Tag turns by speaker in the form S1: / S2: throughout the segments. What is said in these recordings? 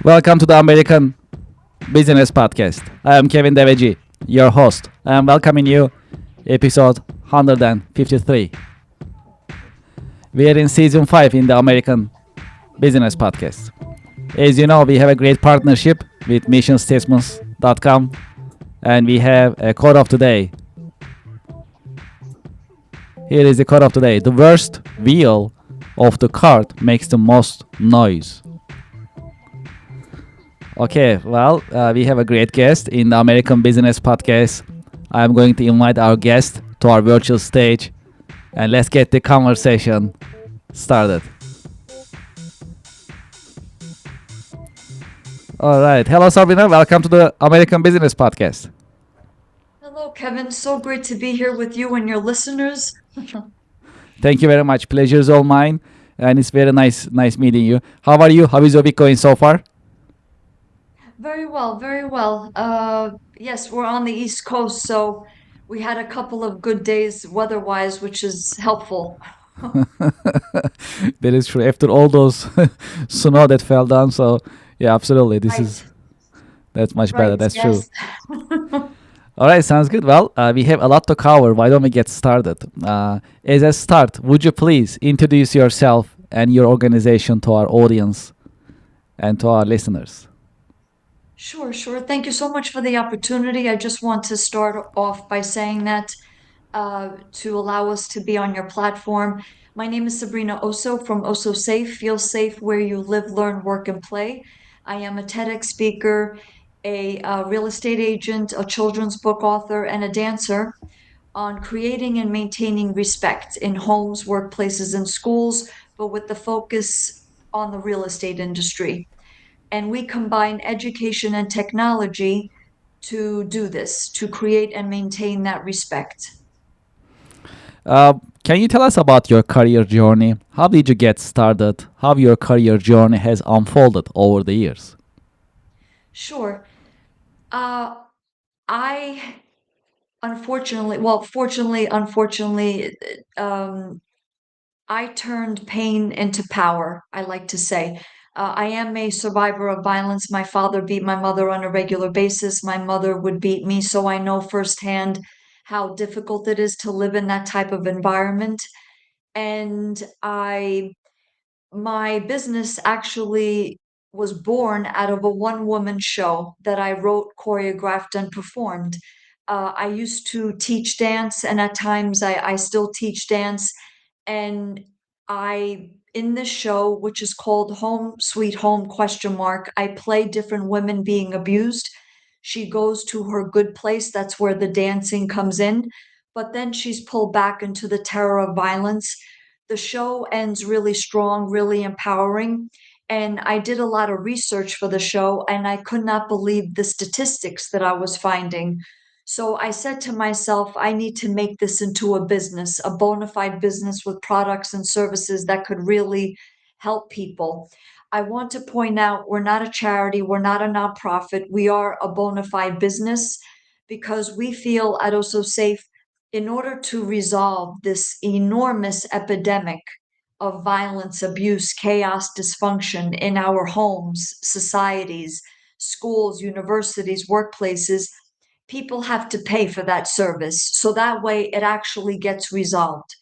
S1: Welcome to the American Business Podcast. I am Kevin Devecioglu, your host. I am welcoming you, episode 153. We are in season 5 in the American Business Podcast. As you know, we have a great partnership with missionstatements.com, and we have a quote of today. Here is the quote of today. The worst wheel of the cart makes the most noise. Okay, well, we have a great guest in the American Business Podcast. I'm going to invite our guest to our virtual stage, and let's get the conversation started. All right. Hello, Sabrina. Welcome to the American Business Podcast.
S2: Hello, Kevin. So great to be here with you and your listeners.
S1: Thank you very much. Pleasure is all mine, and it's very nice meeting you. How are you? How is your week going so far?
S2: Very well, very well. Yes, we're on the East Coast, so we had a couple of good days weather-wise, which is helpful.
S1: That is true. After all those snow that fell down, so yeah, absolutely.
S2: Right,
S1: That's much better.
S2: right,
S1: That's true.
S2: yes.
S1: All right, sounds good. Well, we have a lot to cover. Why don't we get started? As a start, would you please introduce yourself and your organization to our audience and to our listeners?
S2: Sure, sure. Thank you so much for the opportunity. I just want to start off by saying that to allow us to be on your platform. My name is Sabrina Oso from Oso Safe. Feel safe where you live, learn, work, and play. I am a TEDx speaker, a real estate agent, a children's book author, and a dancer on creating and maintaining respect in homes, workplaces, and schools, but with the focus on the real estate industry. And we combine education and technology to do this, to create and maintain that respect.
S1: Can you tell us about your career journey? How did you get started? How your career journey has unfolded over the years?
S2: Sure. Uh, I unfortunately, well, fortunately, unfortunately, I turned pain into power, I like to say. I am a survivor of violence. My father beat my mother on a regular basis. My mother would beat me, so I know firsthand how difficult it is to live in that type of environment. And my business actually was born out of a one-woman show that I wrote, choreographed, and performed. I used to teach dance, and at times I still teach dance. And in this show, which is called Home Sweet Home question mark, I play different women being abused. She goes to her good place. That's where the dancing comes in. But then she's pulled back into the terror of violence. The show ends really strong, really empowering. And I did a lot of research for the show, and I could not believe the statistics that I was finding. So I said to myself, I need to make this into a business, a bona fide business with products and services that could really help people. I want to point out we're not a charity, we're not a nonprofit, we are a bona fide business because we feel at Also Safe in order to resolve this enormous epidemic of violence, abuse, chaos, dysfunction in our homes, societies, schools, universities, workplaces, people have to pay for that service. So that way it actually gets resolved.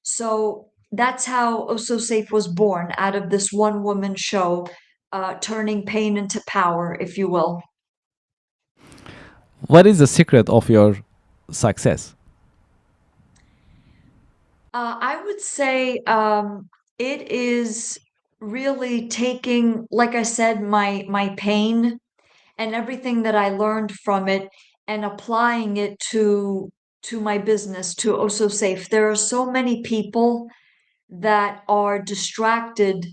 S2: So that's how Oh So Safe was born out of this one woman show, turning pain into power, if you will.
S1: What is the secret of your success?
S2: I would say it is really taking, like I said, my pain and everything that I learned from it and applying it to my business, to Oh So Safe. There are so many people that are distracted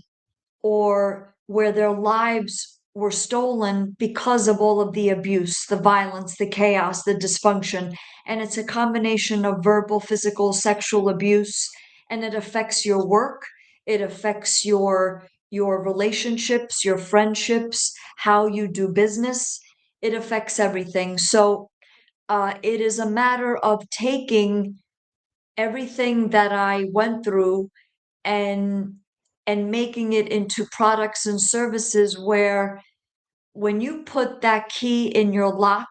S2: or where their lives were stolen because of all of the abuse, the violence, the chaos, the dysfunction. And it's a combination of verbal, physical, sexual abuse, and it affects your work, it affects your relationships, your friendships, how you do business. It affects everything. So it is a matter of taking everything that I went through and making it into products and services where when you put that key in your lock,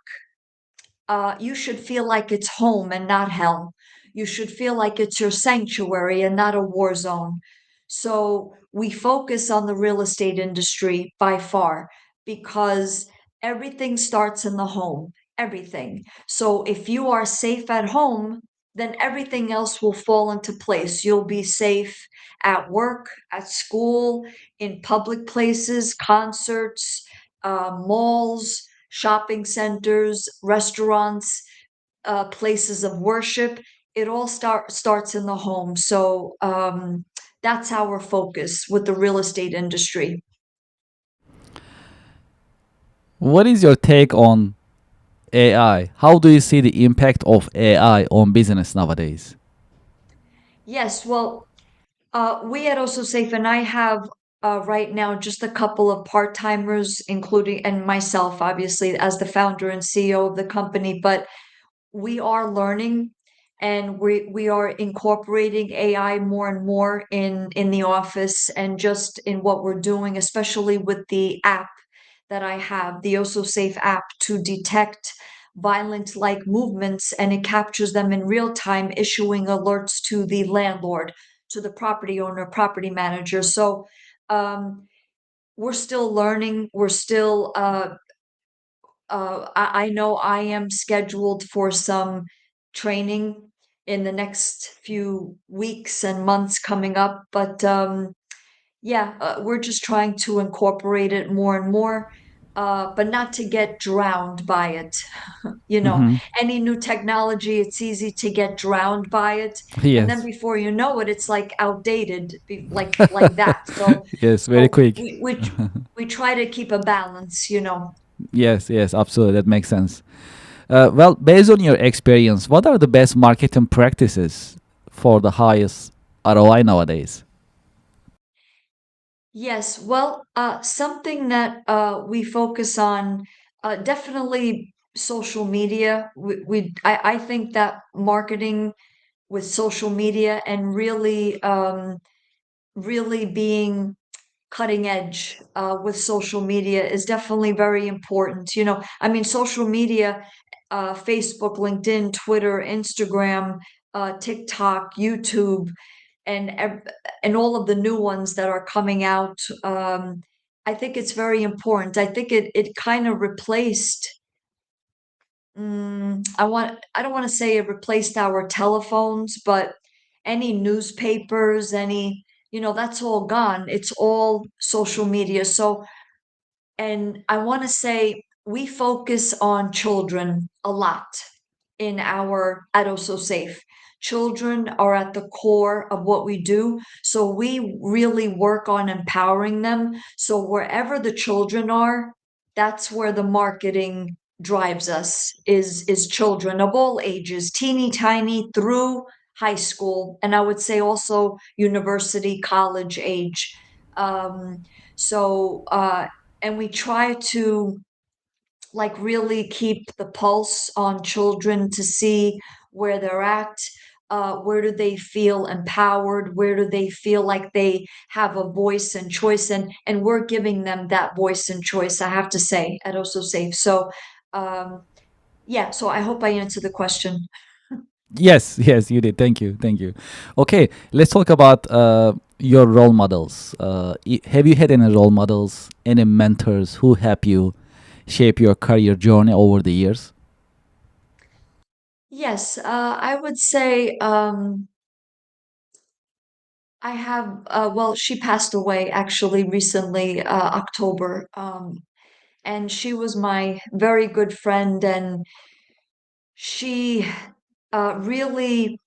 S2: you should feel like it's home and not hell. You should feel like it's your sanctuary and not a war zone. So we focus on the real estate industry by far because everything starts in the home, everything. So if you are safe at home, then everything else will fall into place. You'll be safe at work, at school, in public places, concerts, malls, shopping centers, restaurants, places of worship. It all starts in the home. So that's our focus with the real estate industry.
S1: What is your take on AI? How do you see the impact of AI on business nowadays?
S2: Yes, well, we at Also Safe and I have right now just a couple of part-timers, including and myself, obviously, as the founder and CEO of the company. But we are learning and we are incorporating AI more and more in the office and just in what we're doing, especially with the app that I have, the Also Safe app, to detect violent like movements, and it captures them in real time, issuing alerts to the landlord, to the property owner, property manager. So um, we're still learning. We're still I know I am scheduled for some training in the next few weeks and months coming up, but yeah, we're just trying to incorporate it more and more, but not to get drowned by it. You know,
S1: Hmm.
S2: any new technology, it's easy to get drowned by it, and then
S1: Yes.
S2: before you know it, it's like outdated, like that. So,
S1: Yes, very
S2: so
S1: quick.
S2: we try to keep a balance, you know.
S1: Yes, yes, absolutely. That makes sense. Well, based on your experience, what are the best marketing practices for the highest ROI nowadays?
S2: Yes, well, something that we focus on, definitely social media. I think that marketing with social media and really being cutting edge with social media is definitely very important. You know, I mean, social media, Facebook, LinkedIn, Twitter, Instagram, TikTok, YouTube, and and all of the new ones that are coming out. I think it's very important. I think it kind of replaced. I don't want to say it replaced our telephones, but any newspapers, any, you know, that's all gone. It's all social media. So, and I want to say we focus on children a lot in our at Also Safe. Children are at the core of what we do. So we really work on empowering them. So wherever the children are, that's where the marketing drives us is children of all ages, teeny tiny through high school, and I would say also university, college age. Um, so and we try to like really keep the pulse on children to see where they're at. Where do they feel empowered? Where do they feel like they have a voice and choice? And we're giving them that voice and choice, I have to say, at Also Safe. So yeah, so I hope I answered the question.
S1: Yes, yes, you did. Thank you, thank you. Okay, let's talk about your role models. Have you had any role models, any mentors who help you shape your career journey over the years?
S2: Yes, I would say I have, well, she passed away actually recently, October. And she was my very good friend, and she really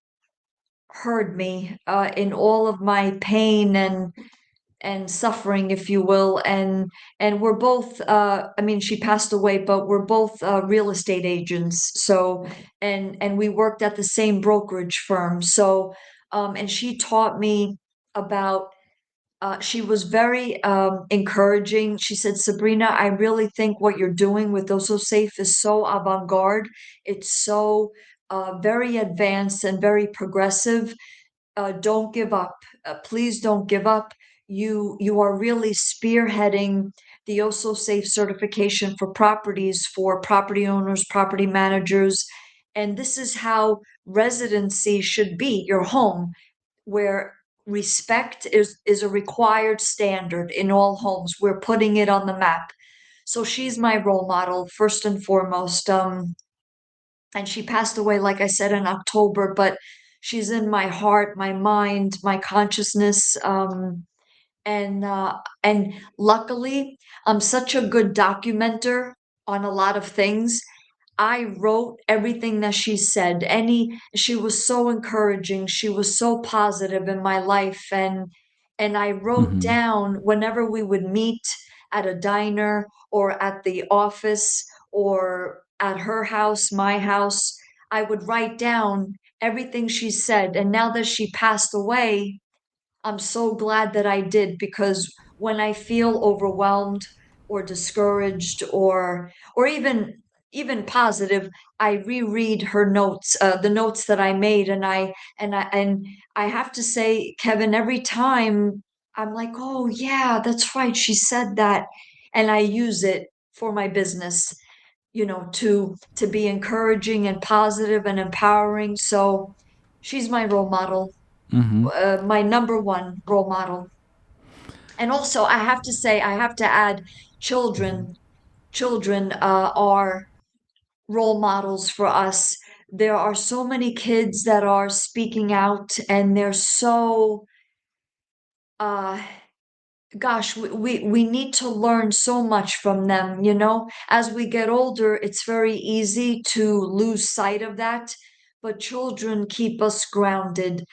S2: heard me in all of my pain and suffering, if you will. And we're both, I mean, she passed away, but we're both real estate agents. So, and we worked at the same brokerage firm. So, and she taught me about she was very encouraging. She said, Sabrina, I really think what you're doing with Also Safe is so avant garde. It's so very advanced and very progressive. Don't give up. Please don't give up. You are really spearheading the Also Safe certification for properties for property owners, property managers. And this is how residency should be, your home, where respect is a required standard in all homes. We're putting it on the map. So she's my role model, first and foremost. And she passed away, like I said, in October, but she's in my heart, my mind, my consciousness. And luckily, I'm such a good documenter on a lot of things. I wrote everything that she said. She was so encouraging. She was so positive in my life. And I wrote
S1: Hmm.
S2: down whenever we would meet at a diner or at the office or at her house, my house, I would write down everything she said. And now that she passed away, I'm so glad that I did, because when I feel overwhelmed or discouraged or even positive, I reread her notes, the notes that I made, and I have to say, Kevin, every time I'm like, oh yeah, that's right, she said that, and I use it for my business, to be encouraging and positive and empowering. So she's my role model,
S1: Hmm.
S2: my number one role model. And also, I have to say, I have to add, children. Children are role models for us. There are so many kids that are speaking out, and they're so, uh, gosh, we need to learn so much from them, As we get older, it's very easy to lose sight of that, but children keep us grounded.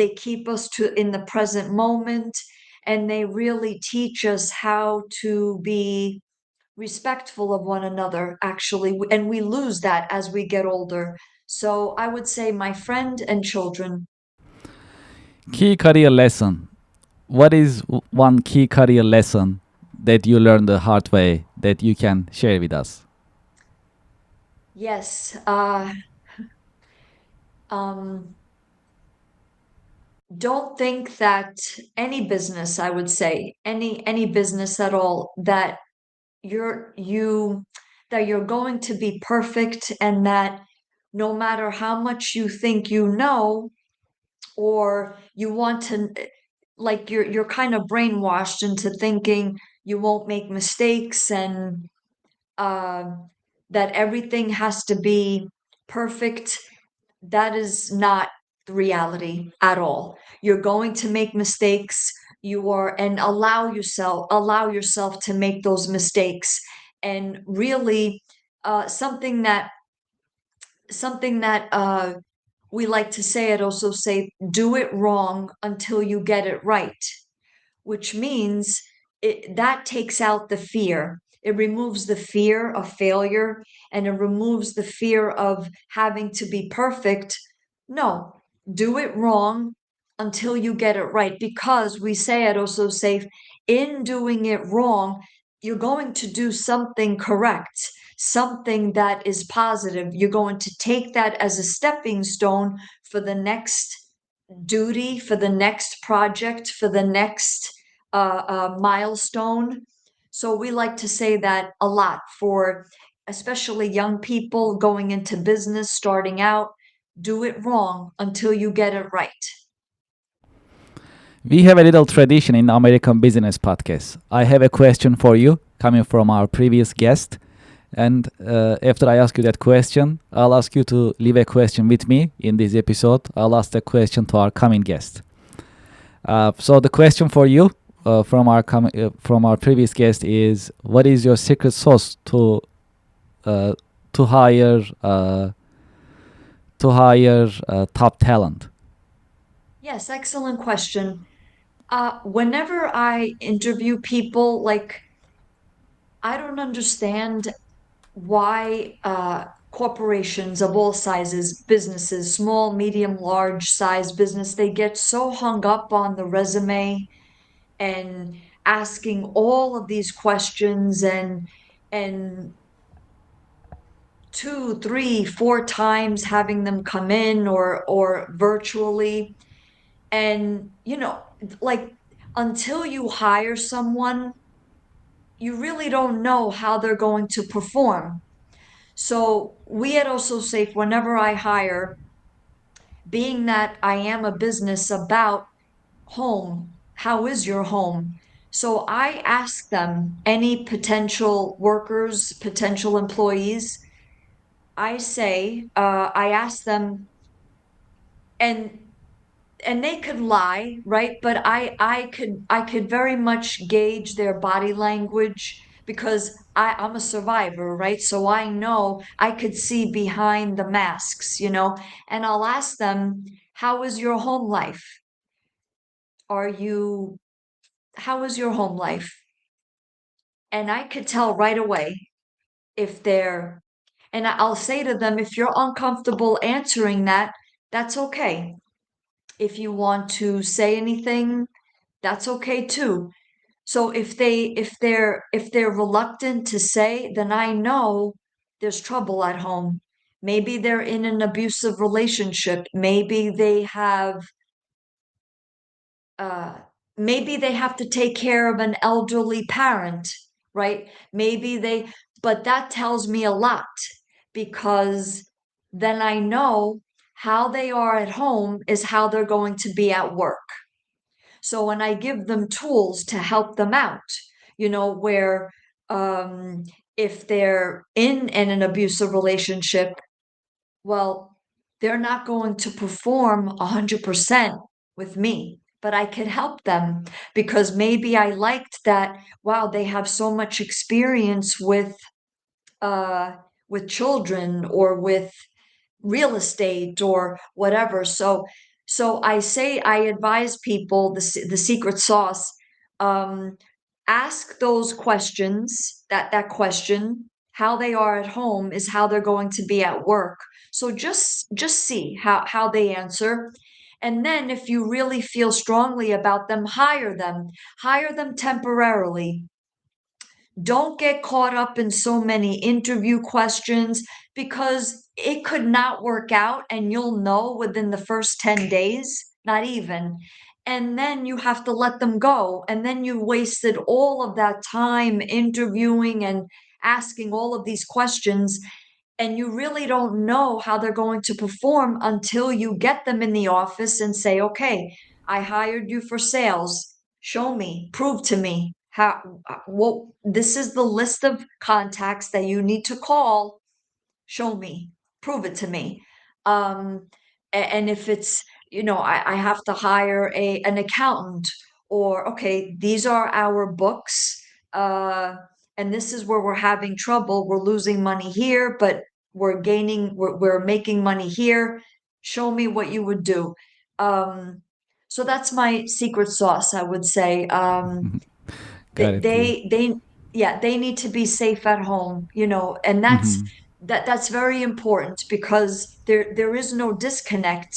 S2: They keep us in the present moment, and they really teach us how to be respectful of one another, actually, and we lose that as we get older. So I would say my friend and children.
S1: Key career lesson. What is one key career lesson that you learned the hard way that you can share with us?
S2: Yes, um, don't think that any business, I would say, any business at all, that you're you that you're going to be perfect, and that no matter how much you think you know, or you want to, like, you're kind of brainwashed into thinking you won't make mistakes, and uh, that everything has to be perfect. That is not the reality at all. You're going to make mistakes. And allow yourself to make those mistakes. And really, uh, something that something that we like to say at Also Say, do it wrong until you get it right, which means that takes out the fear. It removes the fear of failure, and it removes the fear of having to be perfect. No, do it wrong until you get it right, because we say at Also Safe, in doing it wrong, you're going to do something correct, something that is positive. You're going to take that as a stepping stone for the next duty, for the next project, for the next milestone. So we like to say that a lot for especially young people going into business, starting out. Do it wrong until you get it right.
S1: We have a little tradition in American Business Podcast. I have a question for you coming from our previous guest. And after I ask you that question, I'll ask you to leave a question with me in this episode. I'll ask the question to our coming guest. So the question for you from our previous guest is: what is your secret sauce uh, to hire top talent?
S2: Yes, excellent question. Whenever I interview people, like, I don't understand why corporations of all sizes, businesses, small, medium, large size business, they get so hung up on the resume and asking all of these questions, and two, three, four times having them come in or virtually. And like, until you hire someone, you really don't know how they're going to perform. So we at Also Safe, whenever I hire, being that I am a business about home, how is your home? So I ask them, any potential workers, potential employees, I ask them, and they could lie, right? But I could very much gauge their body language because I'm a survivor, right? So I know I could see behind the masks, and I'll ask them, how is your home life? Are you, how is your home life? And I could tell right away if they're, and I'll say to them, if you're uncomfortable answering that, that's okay. If you want to say anything, that's okay too. So if they're reluctant to say, then I know there's trouble at home. Maybe they're in an abusive relationship. Uh maybe they have to take care of an elderly parent, right? But that tells me a lot because then I know how they are at home is how they're going to be at work. So when I give them tools to help them out, where um, if they're in an abusive relationship, well, they're not going to perform 100% with me, but I could help them because maybe I liked that, wow, they have so much experience uh, with children or with real estate or whatever. So I advise people the secret sauce. Um, Ask those questions. That question, how they are at home, is how they're going to be at work. So just see how they answer. And then if you really feel strongly about them, hire them. Hire them temporarily. Don't get caught up in so many interview questions because it could not work out and you'll know within the first 10 days, not even. And then you have to let them go. And then you wasted all of that time interviewing and asking all of these questions. And you really don't know how they're going to perform until you get them in the office and say, okay, I hired you for sales. Show me, prove to me what this is the list of contacts that you need to call. Show me, prove it to me. Um, and if it's, I have to hire an accountant, or okay, these are our books, and this is where we're having trouble. We're losing money here, but we're making money here. Show me what you would do. Um, so that's my secret sauce, I would say.
S1: Got it. Yeah.
S2: Yeah, they need to be safe at home, and that's very important because there is no disconnect.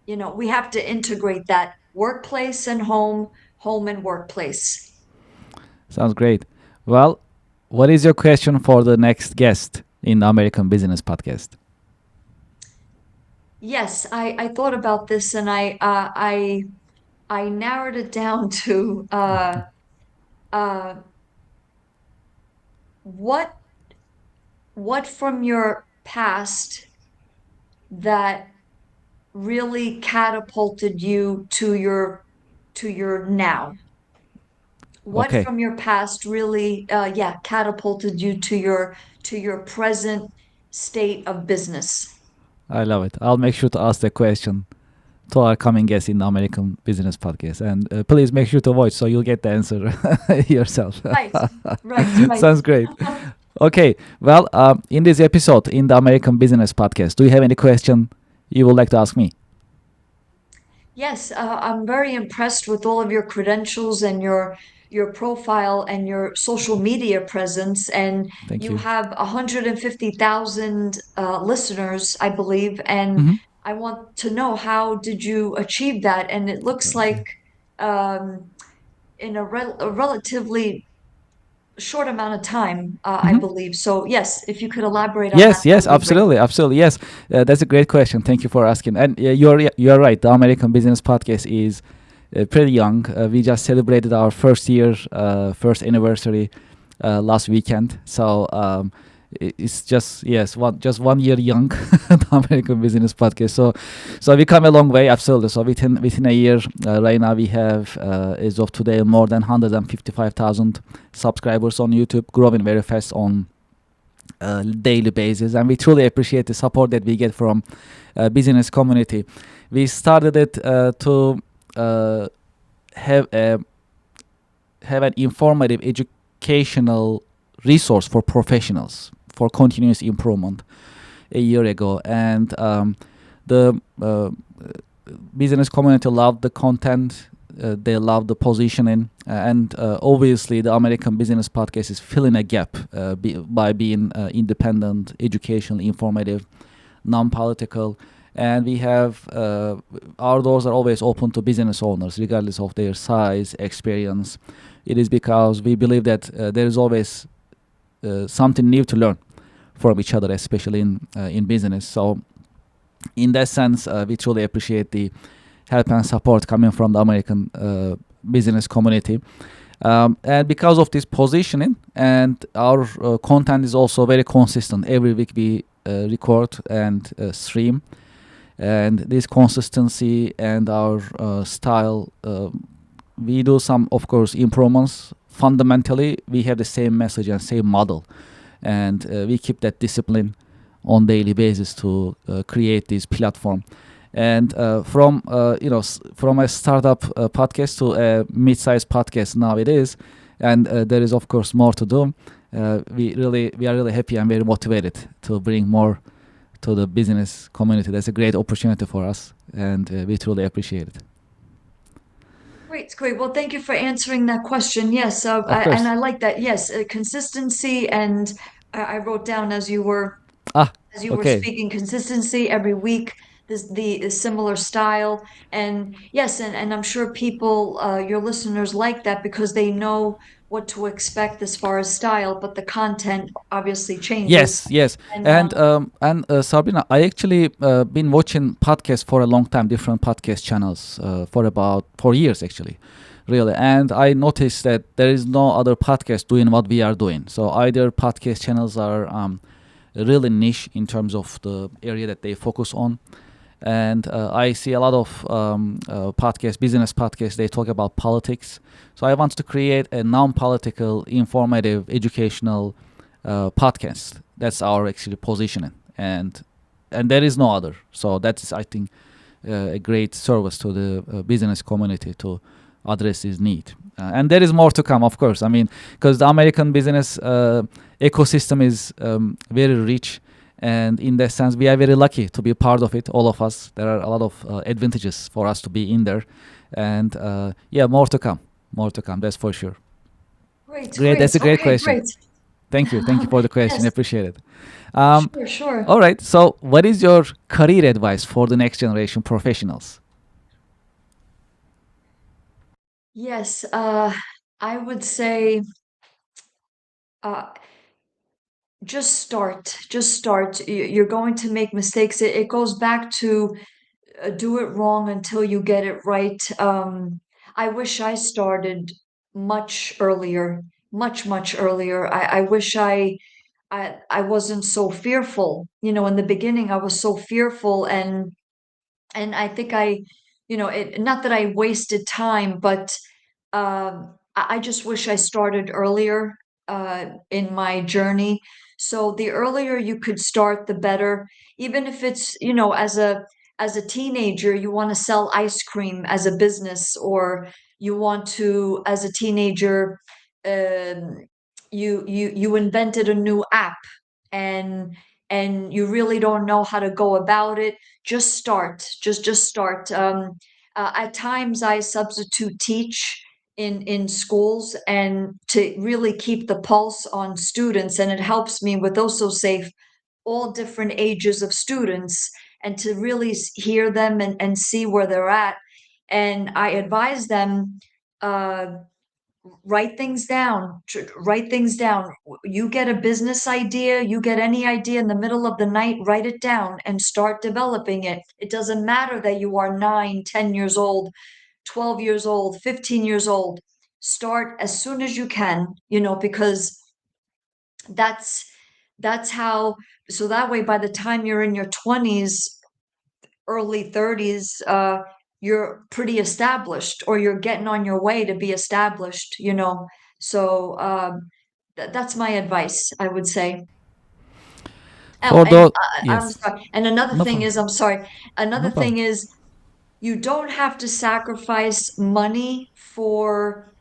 S2: We have to integrate that workplace and home, home and workplace.
S1: Sounds great. Well, what is your question for the next guest in the American Business Podcast?
S2: Yes, I thought about this and I narrowed it down to uh what what from your past that really catapulted you to your now? What
S1: Okay,
S2: from your past really yeah, catapulted you to your present state of business?
S1: I love it. I'll make sure to ask the question to our coming guest in the American Business Podcast, and please make sure to watch so you'll get the answer yourself.
S2: Right, right, right.
S1: Sounds great. Okay, well, in this episode in the American Business Podcast, do you have any question you would like to ask me?
S2: Yes, I'm very impressed with all of your credentials and your profile and your social media presence. And
S1: Thank
S2: you
S1: you.
S2: have 150,000 listeners, I believe. And
S1: Mm-hmm.
S2: I want to know, how did you achieve that? And it looks like
S1: Okay.
S2: um, in a relatively short amount of time, I
S1: Mm-hmm.
S2: believe. So yes, if you could elaborate on that,
S1: Yes,
S2: that
S1: yes,
S2: would be great.
S1: absolutely, absolutely. Yes, that's a great question. Thank you for asking. And you're right. The American Business Podcast is pretty young. We just celebrated our first year, first anniversary last weekend. So it's just yes, just 1 year young, the American Business Podcast. So we come a long way, absolutely. So within a year, right now we have as of today more than 155,000 subscribers on YouTube, growing very fast on daily basis, and we truly appreciate the support that we get from business community. We started it to uh, have a have an informative educational resource for professionals for continuous improvement a year ago, and the business community loved the content. They love the positioning, and obviously the American Business Podcast is filling a gap by being independent, educational, informative, non-political, and we have our doors are always open to business owners regardless of their size, experience. It is because we believe that there is always something new to learn from each other, especially in business. So in that sense, we truly appreciate the help and support coming from the American business community. And because of this positioning, and our content is also very consistent. Every week we record and stream, and this consistency and our style, we do some, of course, improvements. Fundamentally, we have the same message and same model, and we keep that discipline on daily basis to create this platform. And from a startup podcast to a mid-sized podcast now it is, and there is of course more to do. We are really happy and very motivated to bring more to the business community. That's a great opportunity for us, and we truly appreciate it.
S2: Great, great. Well, thank you for answering that question. Yes,
S1: Of
S2: and
S1: course.
S2: I like that. Yes, consistency, and I wrote down
S1: Ah,
S2: as you were
S1: okay.
S2: speaking, consistency every week. This the similar style, and yes, and I'm sure people, your listeners, like that because they know what to expect as far as style, but the content obviously changes.
S1: Yes, yes,
S2: And
S1: and Sabrina, I actually been watching podcasts for a long time, different podcast channels for about 4 years actually, really. And I noticed that there is no other podcast doing what we are doing. So either podcast channels are really niche in terms of the area that they focus on, and I see a lot of podcasts, business podcasts. They talk about politics. So I want to create a non-political, informative, educational podcast. That's our actually positioning, and there is no other. So that is, I think, a great service to the business community to address this need. And there is more to come, of course. I mean, because the American business ecosystem is very rich, and in that sense, we are very lucky to be part of it. All of us. There are a lot of advantages for us to be in there, and yeah, more to come. More to come. That's for sure.
S2: great,
S1: Great. That's
S2: great.
S1: a great
S2: Okay,
S1: question.
S2: great.
S1: Thank you. Thank you for the question.
S2: Yes,
S1: Appreciate it. Um,
S2: sure, sure.
S1: all right. So, what is your career advice for the next generation professionals?
S2: Yes, I would say uh, just start. Just start. You're going to make mistakes. It goes back to do it wrong until you get it right. I wish I started much earlier, much earlier. I wish I wasn't so fearful. You know, in the beginning, I was so fearful, and I think not that I wasted time, but I just wish I started earlier in my journey. So the earlier you could start, the better. Even if it's, as a teenager, you want to sell ice cream as a business, or you want to, as a teenager, um, you invented a new app, and you really don't know how to go about it. Just start. Just start. At times, I substitute teach in schools, and to really keep the pulse on students, and it helps me with also safe all different ages of students, and to really hear them, and see where they're at. And I advise them, uh, write things down. Write things down. You get a business idea, you get any idea in the middle of the night, write it down and start developing it. It doesn't matter that you are 9, 10 years old, 12 years old, 15 years old. Start as soon as you can, because that's how, so that way by the time you're in your 20s, early 30s, you're pretty established, or you're getting on your way to be established, so that's my advice, I would say. Oh,
S1: For
S2: and
S1: those,
S2: I'm
S1: yes,
S2: sorry. And another
S1: no
S2: thing
S1: problem,
S2: is, I'm sorry.
S1: no
S2: Another
S1: problem.
S2: thing is, you don't have to sacrifice money for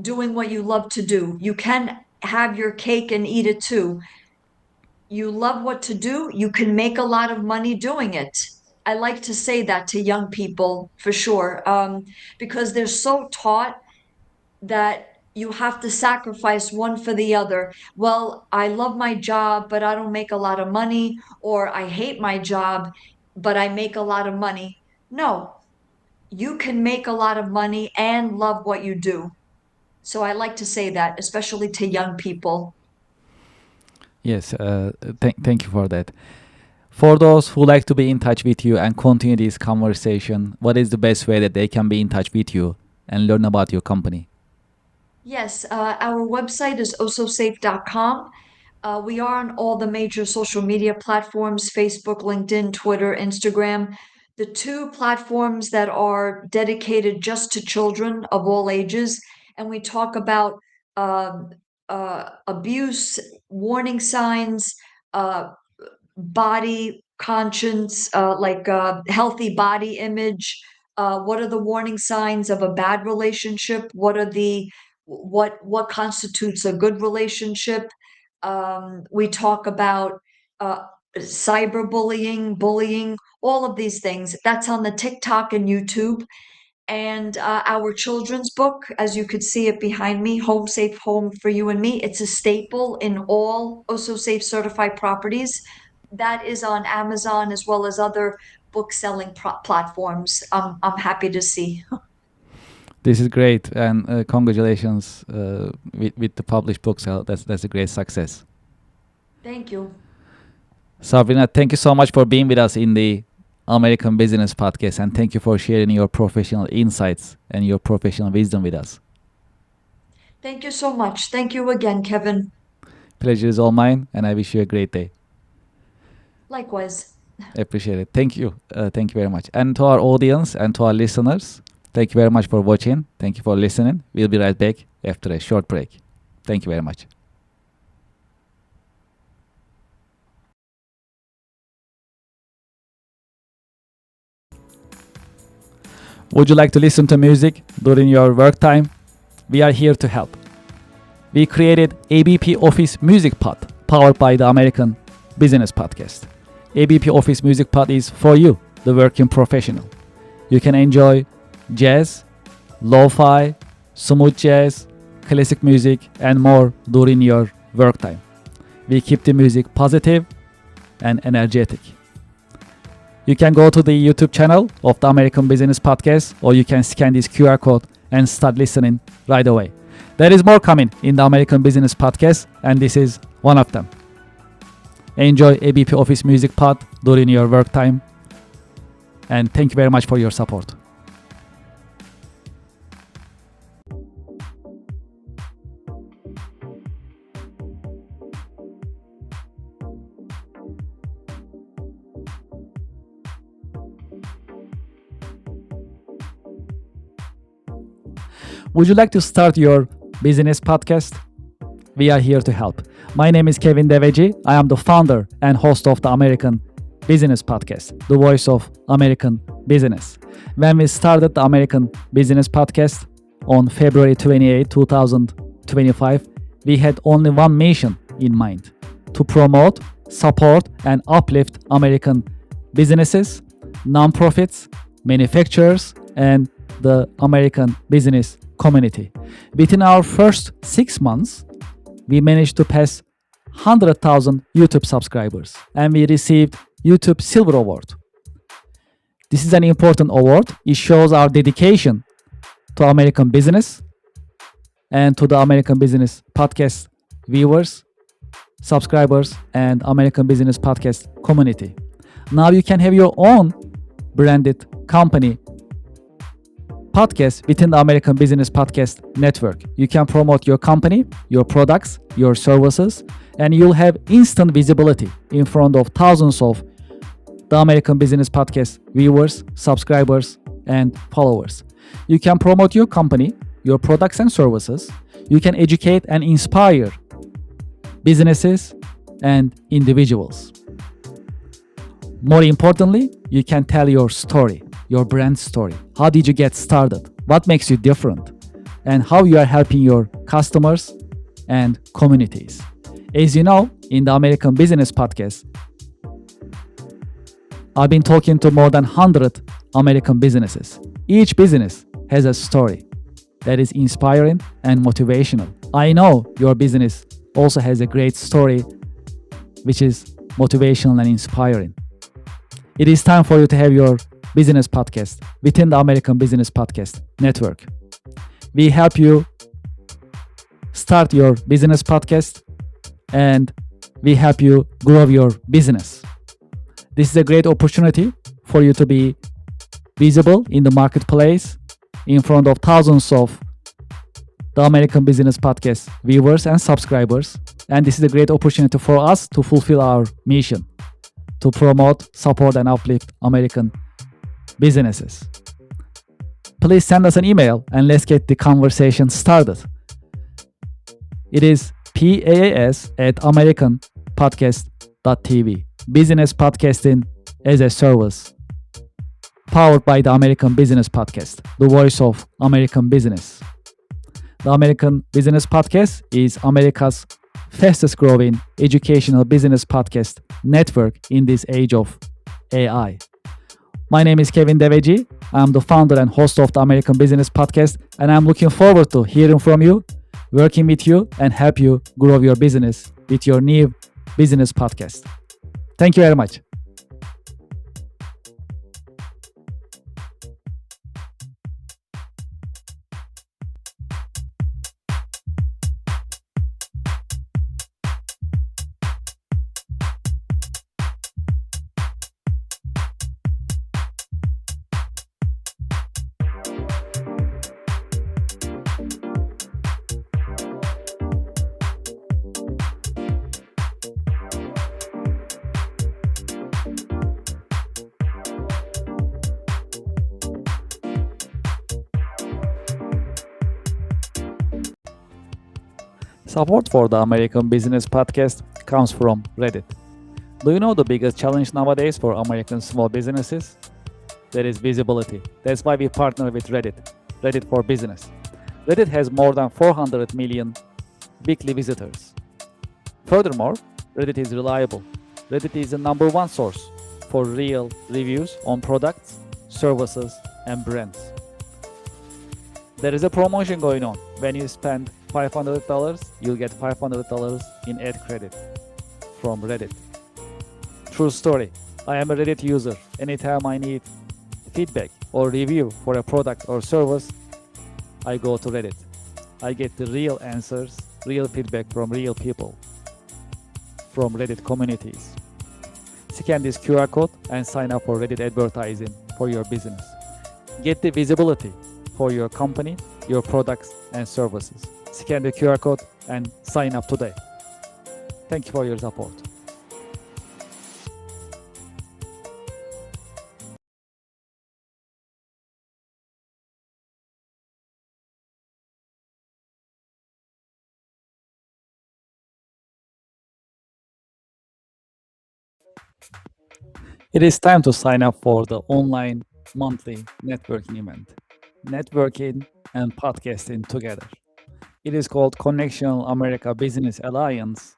S2: doing what you love to do. You can have your cake and eat it too. You love what to do, you can make a lot of money doing it. I like to say that to young people for sure, because they're so taught that you have to sacrifice one for the other. Well, I love my job, but I don't make a lot of money, or I hate my job, but I make a lot of money. No, you can make a lot of money and love what you do. So I like to say that, especially to young people.
S1: Yes, thank you for that. For those who like to be in touch with you and continue this conversation, what is the best way that they can be in touch with you and learn about your company?
S2: Yes, our website is ososafe.com. We are on all the major social media platforms: Facebook, LinkedIn, Twitter, Instagram. The two platforms that are dedicated just to children of all ages. And we talk about um abuse, warning signs, uh, body conscience, healthy body image. What are the warning signs of a bad relationship? What constitutes a good relationship? We talk about uh, cyberbullying, bullying, all of these things. That's on the TikTok and YouTube. And our children's book, as you could see it behind me, Home Safe Home for You and Me. It's a staple in all Also Safe certified properties. That is on Amazon as well as other book selling platforms. I'm happy to see.
S1: This is great, and congratulations with the published book sale. That's a great success.
S2: Thank you.
S1: Sabrina, thank you so much for being with us in the American Business Podcast, and thank you for sharing your professional insights and your professional wisdom with us.
S2: Thank you so much. Thank you again, Kevin.
S1: Pleasure is all mine, and I wish you a great day.
S2: Likewise.
S1: I appreciate it. Thank you. Thank you very much. And to our audience and to our listeners, thank you very much for watching. Thank you for listening. We'll be right back after a short break. Thank you very much. Would you like to listen to music during your work time? We are here to help. We created ABP Office Music Pod, powered by the American Business Podcast. ABP Office Music Pod is for you, the working professional. You can enjoy jazz, lo-fi, smooth jazz, classic music, and more during your work time. We keep the music positive and energetic. You can go to the YouTube channel of the American Business Podcast, or you can scan this QR code and start listening right away. There is more coming in the American Business Podcast, and this is one of them. Enjoy ABP Office Music Pod during your work time, and thank you very much for your support. Would you like to start your business podcast? We are here to help. My name is Kevin Devecioglu. I am the founder and host of the American Business Podcast, the voice of American business. When we started the American Business Podcast on February 28, 2025, we had only one mission in mind: to promote, support, and uplift American businesses, nonprofits, manufacturers, and the American business community. Within our first 6 months, we managed to pass 100,000 YouTube subscribers, and we received YouTube Silver Award. This is an important award. It shows our dedication to American business and to the American Business Podcast viewers, subscribers, and American Business Podcast community. Now you can have your own branded company podcast within the American Business Podcast Network. You can promote your company, your products, your services, and you'll have instant visibility in front of thousands of the American Business Podcast viewers, subscribers, and followers. You can promote your company, your products and services. You can educate and inspire businesses and individuals. More importantly, you can tell your story, your brand story. How did you get started? What makes you different? And how you are helping your customers and communities. As you know, in the American Business Podcast, I've been talking to more than 100 American businesses. Each business has a story that is inspiring and motivational. I know your business also has a great story which is motivational and inspiring. It is time for you to have your business podcast within the American Business Podcast Network. We help you start your business podcast and we help you grow your business. This is a great opportunity for you to be visible in the marketplace in front of thousands of the American Business Podcast viewers and subscribers. And this is a great opportunity for us to fulfill our mission to promote, support, and uplift American businesses. Please send us an email and let's get the conversation started. It is paas@americanpodcast.tv. Business podcasting as a service, powered by the American Business Podcast, the voice of American business. The American Business Podcast is America's fastest growing educational business podcast network in this age of AI. My name is Kevin Devecioglu. I'm the founder and host of the American Business Podcast, and I'm looking forward to hearing from you, working with you, and help you grow your business with your new business podcast. Thank you very much. Support for the American Business Podcast comes from Reddit. Do you know the biggest challenge nowadays for American small businesses? That is visibility. That's why we partner with Reddit for Business. Reddit has more than 400 million weekly visitors. Furthermore, Reddit is reliable. Reddit is the number one source for real reviews on products, services, and brands. There is a promotion going on. When you spend $500, you'll get $500 in ad credit from Reddit. True story. I am a Reddit user. Anytime I need feedback or review for a product or service, I go to Reddit. I get the real answers, real feedback from real people, from Reddit communities. Scan this QR code and sign up for Reddit advertising for your business. Get the visibility for your company, your products, and services. Scan the QR code and sign up today. Thank you for your support. It is time to sign up for the online monthly networking event. Networking and podcasting together. It is called Connection America Business Alliance,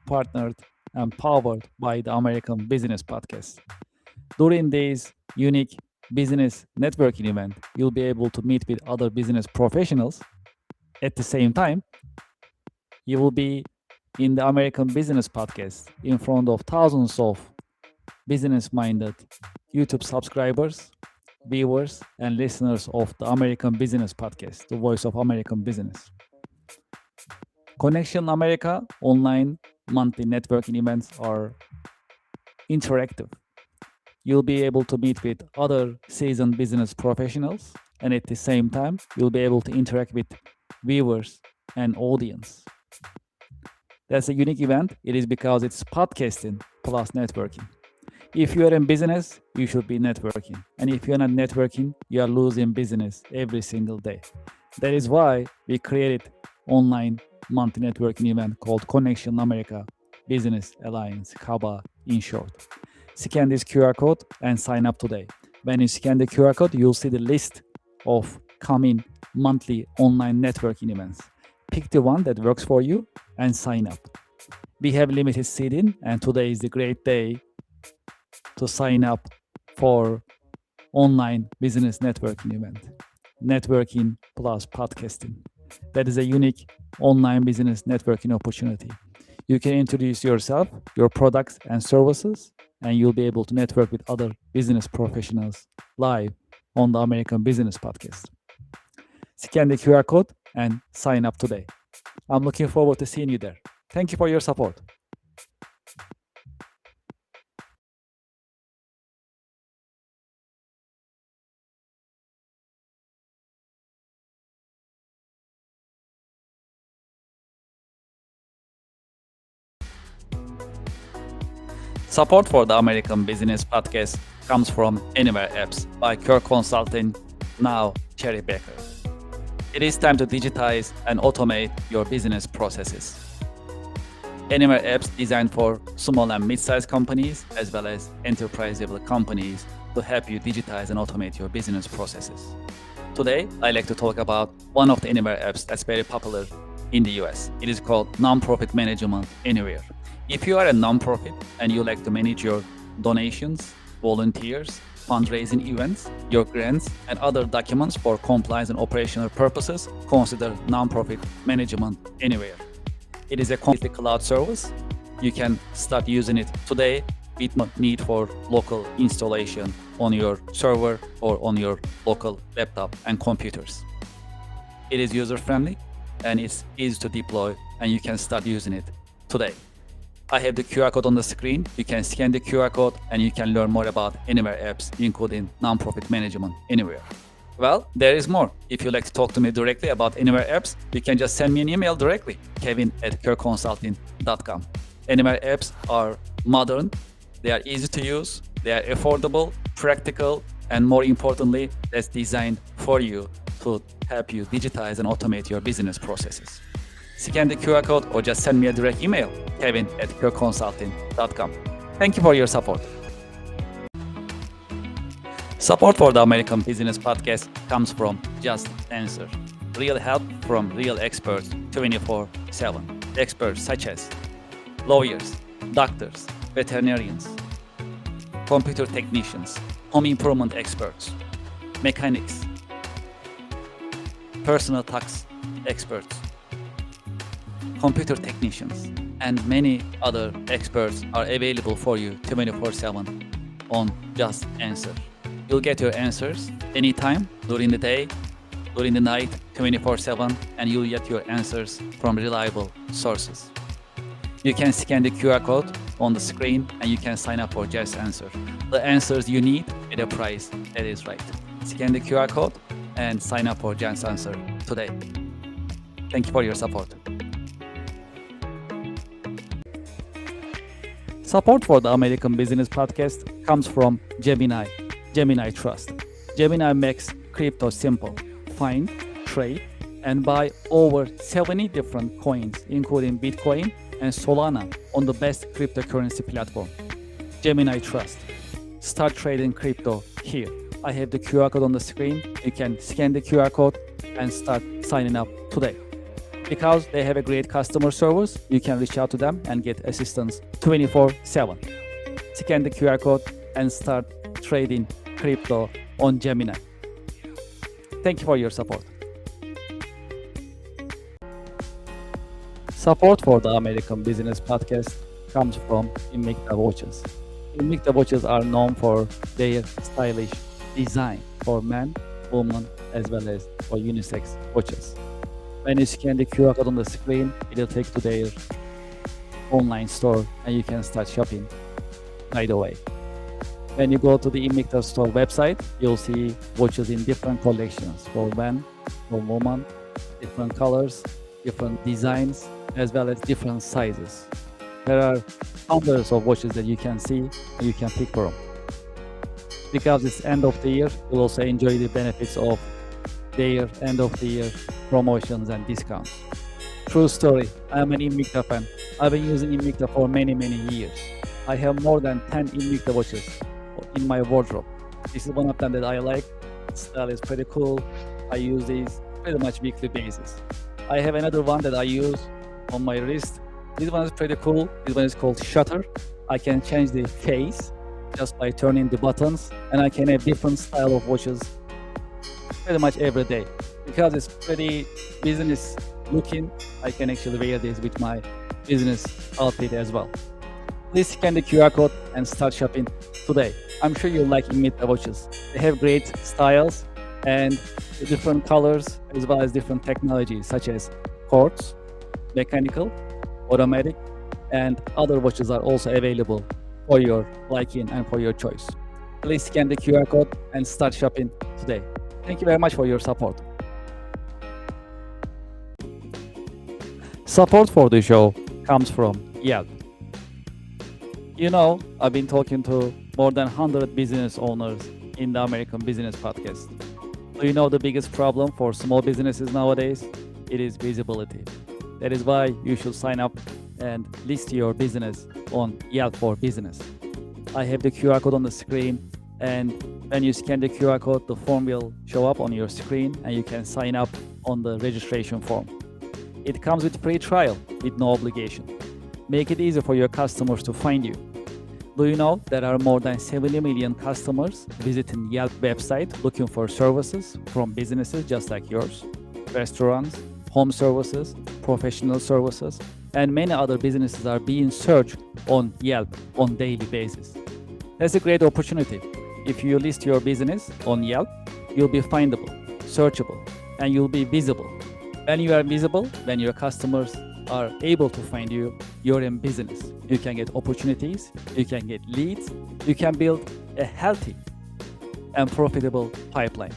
S1: partnered and powered by the American Business Podcast. During this unique business networking event, you'll be able to meet with other business professionals. At the same time, you will be in the American Business Podcast in front of thousands of business-minded YouTube subscribers, viewers, and listeners of the American Business Podcast, the voice of American business. Connection America online monthly networking events are interactive. You'll be able to meet with other seasoned business professionals and at the same time, you'll be able to interact with viewers and audience. That's a unique event. It is because it's podcasting plus networking. If you are in business, you should be networking. And if you're not networking, you are losing business every single day. That is why we created online monthly networking event called Connection America Business Alliance, KABA in short. Scan this QR code and sign up today. When you scan the QR code, you'll see the list of coming monthly online networking events. Pick the one that works for you and sign up. We have limited seating, and today is the great day to sign up for online business networking event. Networking plus podcasting. That is a unique online business networking opportunity. You can introduce yourself, your products and services, and you'll be able to network with other business professionals live on the American Business Podcast. Scan the QR code and sign up today. I'm looking forward to seeing you there. Thank you for your support. Support for the American Business Podcast comes from Anywhere Apps by Kirk Consulting, now Cherry Baker. It is time to digitize and automate your business processes. Anywhere Apps designed for small and mid-sized companies as well as enterprise-level companies to help you digitize and automate your business processes. Today, I'd like to talk about one of the Anywhere apps that's very popular in the US. It is called Nonprofit Management Anywhere. If you are a nonprofit and you like to manage your donations, volunteers, fundraising events, your grants, and other documents for compliance and operational purposes, consider Nonprofit Management Anywhere. It is a completely cloud service. You can start using it today with no need for local installation on your server or on your local laptop and computers. It is user-friendly and it's easy to deploy, and you can start using it today. I have the QR code on the screen. You can scan the QR code and you can learn more about Anywhere apps, including Nonprofit Management Anywhere. Well, there is more. If you'd like to talk to me directly about Anywhere apps, you can just send me an email directly, kevin@kirkconsulting.com. Anywhere apps are modern, they are easy to use, they are affordable, practical, and more importantly, that's designed for you to help you digitize and automate your business processes. Scan the QR code or just send me a direct email, kevin@kirkconsulting.com. Thank you for your support. Support for the American Business Podcast comes from Just Answer. Real help from real experts 24/7. Experts such as lawyers, doctors, veterinarians, computer technicians, home improvement experts, mechanics, personal tax experts, computer technicians, and many other experts are available for you 24/7 on Just Answer. You'll get your answers anytime, during the day, during the night, 24/7, and you'll get your answers from reliable sources. You can scan the QR code on the screen and you can sign up for Just Answer. The answers you need at a price that is right. Scan the QR code and sign up for Just Answer today. Thank you for your support. Support for the American Business Podcast comes from Gemini Trust. Gemini makes crypto simple. Find, trade, and buy over 70 different coins, including Bitcoin and Solana, on the best cryptocurrency platform. Gemini Trust. Start trading crypto here. I have the QR code on the screen. You can scan the QR code and start signing up today. Because they have a great customer service, you can reach out to them and get assistance 24/7. Scan the QR code and start trading crypto on Gemini. Thank you for your support. Support for the American Business Podcast comes from Invicta Watches. Invicta Watches are known for their stylish design for men, women, as well as for unisex watches. When you scan the QR code on the screen, it'll take to their online store and you can start shopping right away. When you go to the Invicta store website, you'll see watches in different collections for men, for women, different colors, different designs, as well as different sizes. There are hundreds of watches that you can see and you can pick from. Because it's end of the year, you'll also enjoy the benefits of their end of the year promotions and discounts. True story, I'm an Invicta fan. I've been using Invicta for many years. I have more than 10 Invicta watches in my wardrobe. This is one of them that I like. Style is pretty cool. I use these pretty much weekly basis. I have another one that I use on my wrist. This one is pretty cool. This one is called Shutter. I can change the face just by turning the buttons, and I can have different style of watches pretty much every day. Because it's pretty business looking, I can actually wear this with my business outfit as well. Please scan the QR code and start shopping today. I'm sure you'll like Invicta watches. They have great styles and different colors as well as different technologies such as quartz, mechanical, automatic, and other watches are also available for your liking and for your choice. Please scan the QR code and start shopping today. Thank you very much for your support. Support for the show comes from Yelp. You know, I've been talking to more than 100 business owners in the American Business Podcast. Do you know the biggest problem for small businesses nowadays? It is visibility. That is why you should sign up and list your business on Yelp for Business. I have the QR code on the screen, and when you scan the QR code, the form will show up on your screen and you can sign up on the registration form. It comes with free trial with no obligation. Make it easy for your customers to find you. Do you know there are more than 70 million customers visiting Yelp website looking for services from businesses just like yours, restaurants, home services, professional services, and many other businesses are being searched on Yelp on daily basis. That's a great opportunity. If you list your business on Yelp, you'll be findable, searchable, and you'll be visible. When you are visible, when your customers are able to find you, you're in business. You can get opportunities, you can get leads, you can build a healthy and profitable pipeline.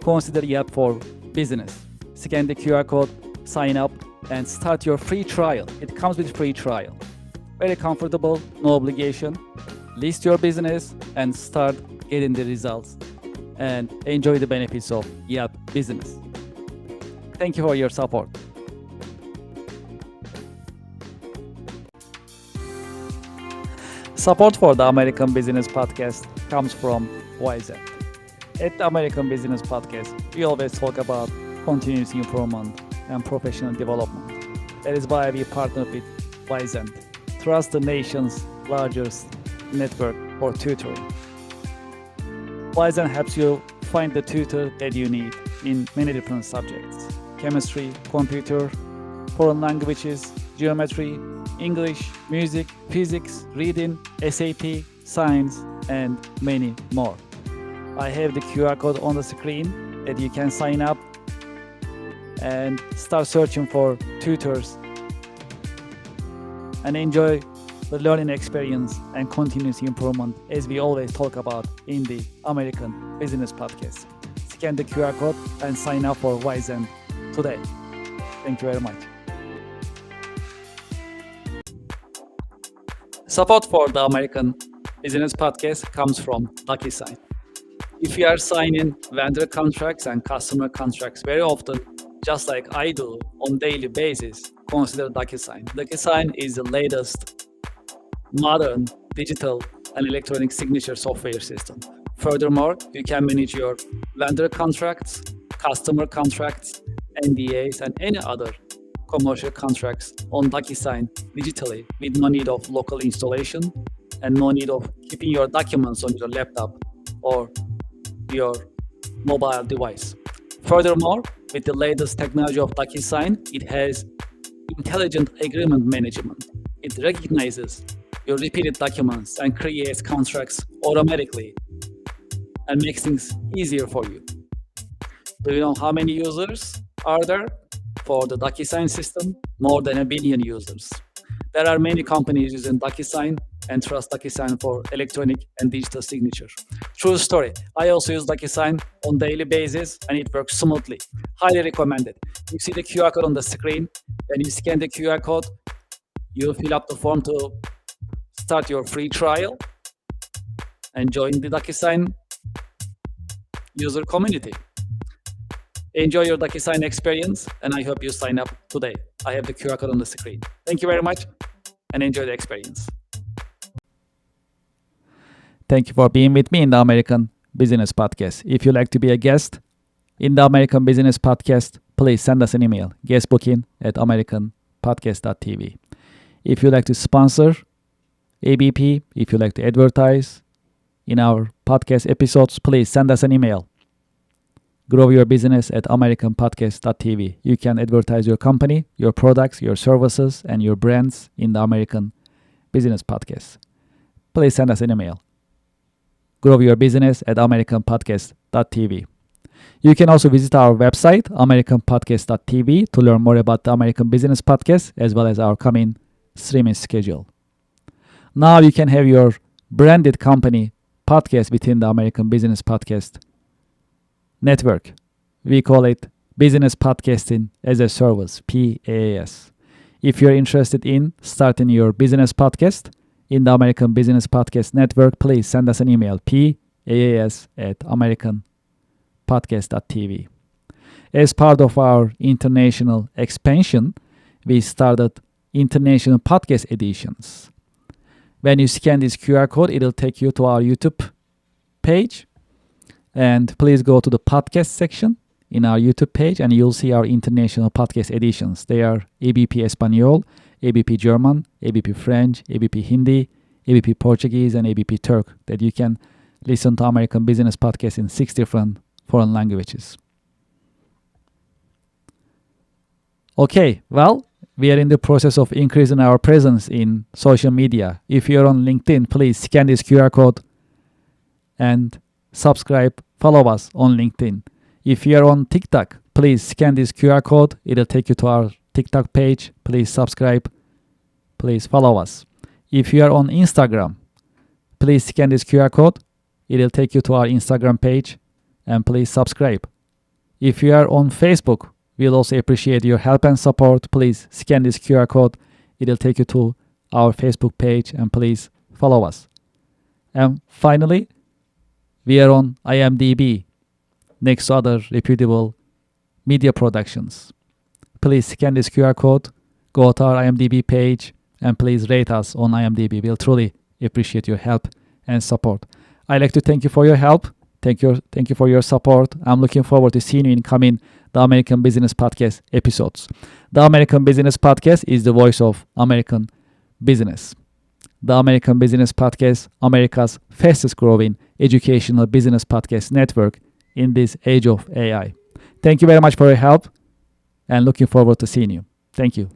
S1: Consider Yelp for Business. Scan the QR code, sign up, and start your free trial. It comes with free trial. Very comfortable, no obligation. List your business and start getting the results and enjoy the benefits of Yelp Business. Thank you for your support. Support for the American Business Podcast comes from YZ. At the American Business Podcast, we always talk about continuous improvement and professional development. That is why we partner with YZ, trust the nation's largest network for tutoring. YZ helps you find the tutor that you need in many different subjects: chemistry, computer, foreign languages, geometry, English, music, physics, reading, SAP, science, and many more. I have the QR code on the screen that you can sign up and start searching for tutors and enjoy the learning experience and continuous improvement as we always talk about in the American Business Podcast. Scan the QR code and sign up for YZ today. Thank you very much. Support for the American Business Podcast comes from DocuSign. If you are signing vendor contracts and customer contracts very often, just like I do on daily basis, consider DocuSign. DocuSign is the latest modern digital and electronic signature software system. Furthermore, you can manage your vendor contracts, customer contracts, NDAs, and any other commercial contracts on DocuSign digitally with no need of local installation and no need of keeping your documents on your laptop or your mobile device. Furthermore, with the latest technology of DocuSign, it has intelligent agreement management. It recognizes your repeated documents and creates contracts automatically and makes things easier for you. Do you know how many users are there for the DocuSign system? More than 1 billion users. There are many companies using DocuSign and trust DocuSign for electronic and digital signature. True story. I also use DocuSign on daily basis and it works smoothly. Highly recommended. You see the QR code on the screen. When you scan the QR code, you fill up the form to start your free trial and join the DocuSign user community. Enjoy your DocuSign experience, and I hope you sign up today. I have the QR code on the screen. Thank you very much, and enjoy the experience. Thank you for being with me in the American Business Podcast. If you'd like to be a guest in the American Business Podcast, please send us an email, guestbooking@americanpodcast.tv. If you'd like to sponsor ABP, if you'd like to advertise in our podcast episodes, please send us an email, growyourbusiness@americanpodcast.tv. You can advertise your company, your products, your services, and your brands in the American Business Podcast. Please send us an email, growyourbusiness@americanpodcast.tv. You can also visit our website, americanpodcast.tv, to learn more about the American Business Podcast as well as our coming streaming schedule. Now you can have your branded company podcast within the American Business Podcast network. We call it Business Podcasting as a Service, PaaS. If you're interested in starting your business podcast in the American Business Podcast network, please send us an email, paas@americanpodcast.tv. As part of our international expansion, we started international podcast editions. When you scan this QR code, it'll take you to our YouTube page. And please go to the podcast section in our YouTube page and you'll see our international podcast editions. They are ABP Espanol, ABP German, ABP French, ABP Hindi, ABP Portuguese, and ABP Turk, that you can listen to American Business Podcast in 6 different foreign languages. Okay, well, we are in the process of increasing our presence in social media. If you're on LinkedIn, please scan this QR code and subscribe, follow us on LinkedIn. If you're on TikTok, please scan this QR code. It'll take you to our TikTok page. Please subscribe. Please follow us. If you are on Instagram, please scan this QR code. It'll take you to our Instagram page and please subscribe. If you are on Facebook, we'll also appreciate your help and support. Please scan this QR code. It'll take you to our Facebook page and please follow us. And finally, we are on IMDb, next to other reputable media productions. Please scan this QR code, go to our IMDb page, and please rate us on IMDb. We'll truly appreciate your help and support. I'd like to thank you for your help. Thank you for your support. I'm looking forward to seeing you in coming the American Business Podcast episodes. The American Business Podcast is the voice of American business. The American Business Podcast, America's fastest growing educational business podcast network in this age of AI. Thank you very much for your help and looking forward to seeing you. Thank you.